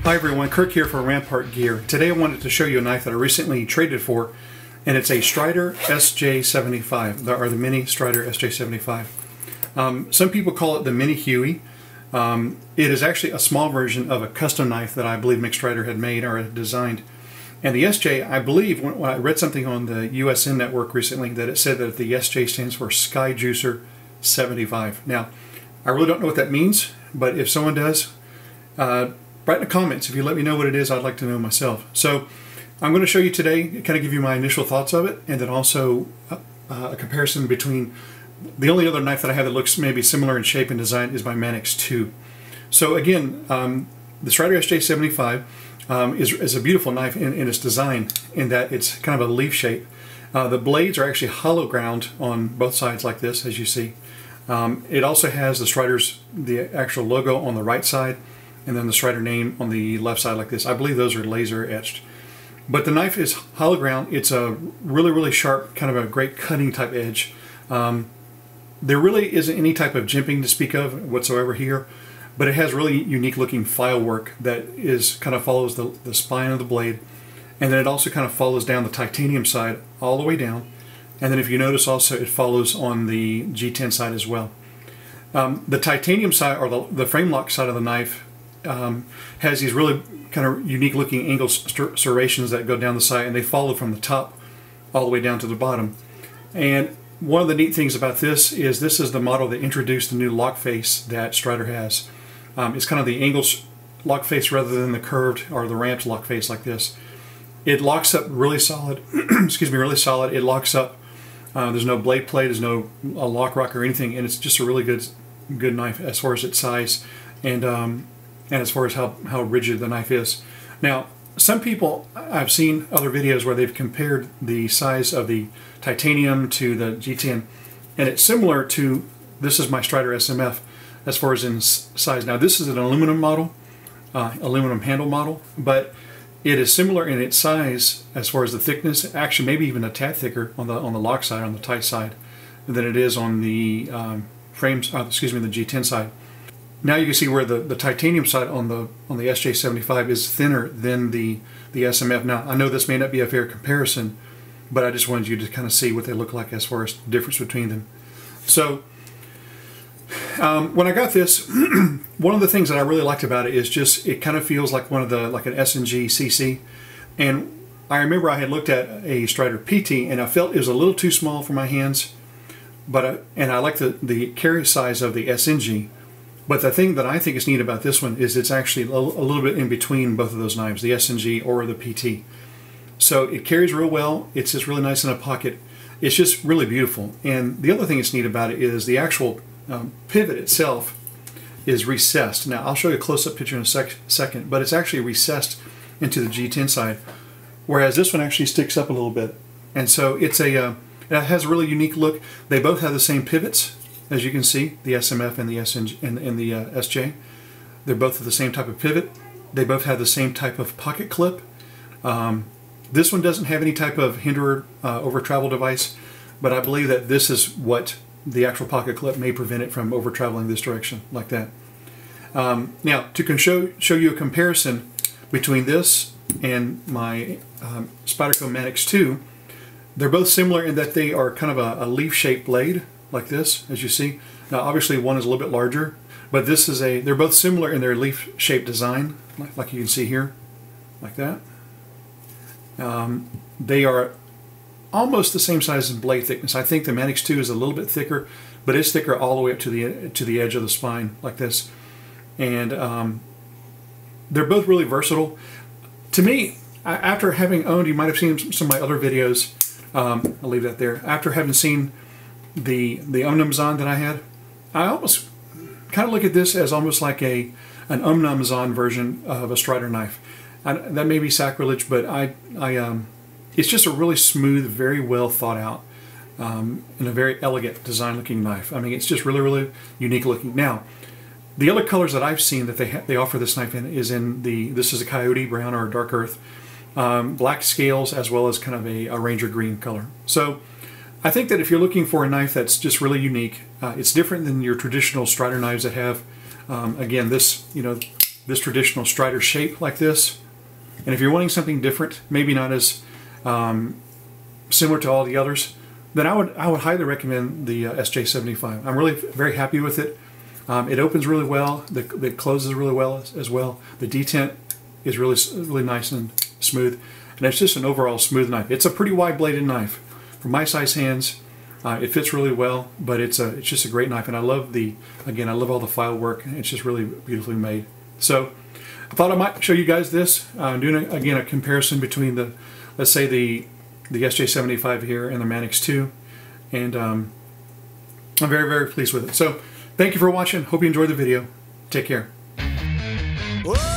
Hi everyone, Kirk here for Rampart Gear. Today I wanted to show you a knife that I recently traded for, and it's a Strider SJ75, or the Mini Strider SJ75. Some people call it the Mini Huey. It is actually a small version of a custom knife that I believe Mick Strider had made or had designed. And the SJ, I believe, when I read something on the USN network recently, that it said that the SJ stands for Sky Juicer 75. Now, I really don't know what that means, but if someone does, write in the comments. If you let me know what it is, I'd like to know myself. So I'm going to show you today, kind of give you my initial thoughts of it, and then also a comparison between the only other knife that I have that looks maybe similar in shape and design is my Manix 2. So again, the Strider SJ75 is a beautiful knife in its design, in that it's kind of a leaf shape. The blades are actually hollow ground on both sides like this, as you see. It also has the actual logo on the right side, and then the Strider name on the left side like this. I believe those are laser etched. But the knife is hollow ground. It's a really, really sharp, kind of a great cutting type edge. There really isn't any type of jimping to speak of whatsoever here, but it has really unique looking file work that kind of follows the spine of the blade, and then it also kind of follows down the titanium side all the way down, and then if you notice also it follows on the G10 side as well. The titanium side, or the frame lock side of the knife, has these really kind of unique looking angle serrations that go down the side, and they follow from the top all the way down to the bottom. And one of the neat things about this is the model that introduced the new lock face that Strider has. It's kind of the angled lock face rather than the curved or the ramped lock face like this. It locks up really solid. Excuse me, really solid. It locks up. There's no blade plate. There's no lock rock or anything, and it's just a really good knife as far as its size and as far as how rigid the knife is. Now, some people, I've seen other videos where they've compared the size of the titanium to the G10, and it's similar to, this is my Strider SMF as far as in size. Now, this is an aluminum model, aluminum handle model, but it is similar in its size as far as the thickness, actually maybe even a tad thicker on the lock side, on the tight side, than it is on the frames, excuse me, the G10 side. Now you can see where the titanium side on the SJ75 is thinner than the SMF. Now I know this may not be a fair comparison, but I just wanted you to kind of see what they look like as far as the difference between them. So when I got this, one of the things that I really liked about it is just it kind of feels like like an S&G CC. And I remember I had looked at a Strider PT and I felt it was a little too small for my hands, and I like the carry size of the S&G. But the thing that I think is neat about this one is it's actually a little bit in between both of those knives, the S&G or the PT. So it carries real well. It's just really nice in a pocket. It's just really beautiful. And the other thing that's neat about it is the actual pivot itself is recessed. Now I'll show you a close-up picture in a second, but it's actually recessed into the G10 side, whereas this one actually sticks up a little bit. And so it has a really unique look. They both have the same pivots. As you can see, the SMF and the SNG and the SJ, they're both the same type of pivot. They both have the same type of pocket clip. This one doesn't have any type of hinderer over travel device, but I believe that this is what the actual pocket clip may prevent it from over traveling this direction like that. Now, to show you a comparison between this and my Spyderco Manix 2, they're both similar in that they are kind of a leaf-shaped blade, like this, as you see. Now obviously one is a little bit larger, but this is they're both similar in their leaf-shaped design, like you can see here, like that. They are almost the same size in blade thickness. I think the Manix 2 is a little bit thicker, but it's thicker all the way up to the edge of the spine, like this. And they're both really versatile. To me, after having owned, you might have seen some of my other videos, I'll leave that there. After having seen the Omnumzon that I had, I almost kind of look at this as almost like an Omnumzon version of a Strider knife. That may be sacrilege, but it's just a really smooth, very well thought out, and a very elegant design looking knife. I mean, it's just really, really unique looking. Now, the other colors that I've seen that they offer this knife in is this is a coyote brown or a dark earth, black scales, as well as kind of a ranger green color. So I think that if you're looking for a knife that's just really unique, it's different than your traditional Strider knives that have, again, this, this traditional Strider shape like this. And if you're wanting something different, maybe not as similar to all the others, then I would highly recommend the SJ75. I'm really very happy with it. It opens really well. It closes really well as well. The detent is really nice and smooth, and it's just an overall smooth knife. It's a pretty wide bladed knife for my size hands. It fits really well, but it's just a great knife, and I love I love all the file work. It's just really beautifully made. So I thought I might show you guys this. I'm doing again a comparison between let's say the SJ75 here and the Manix 2, and I'm very pleased with it. So thank you for watching. Hope you enjoyed the video. Take care. Whoa!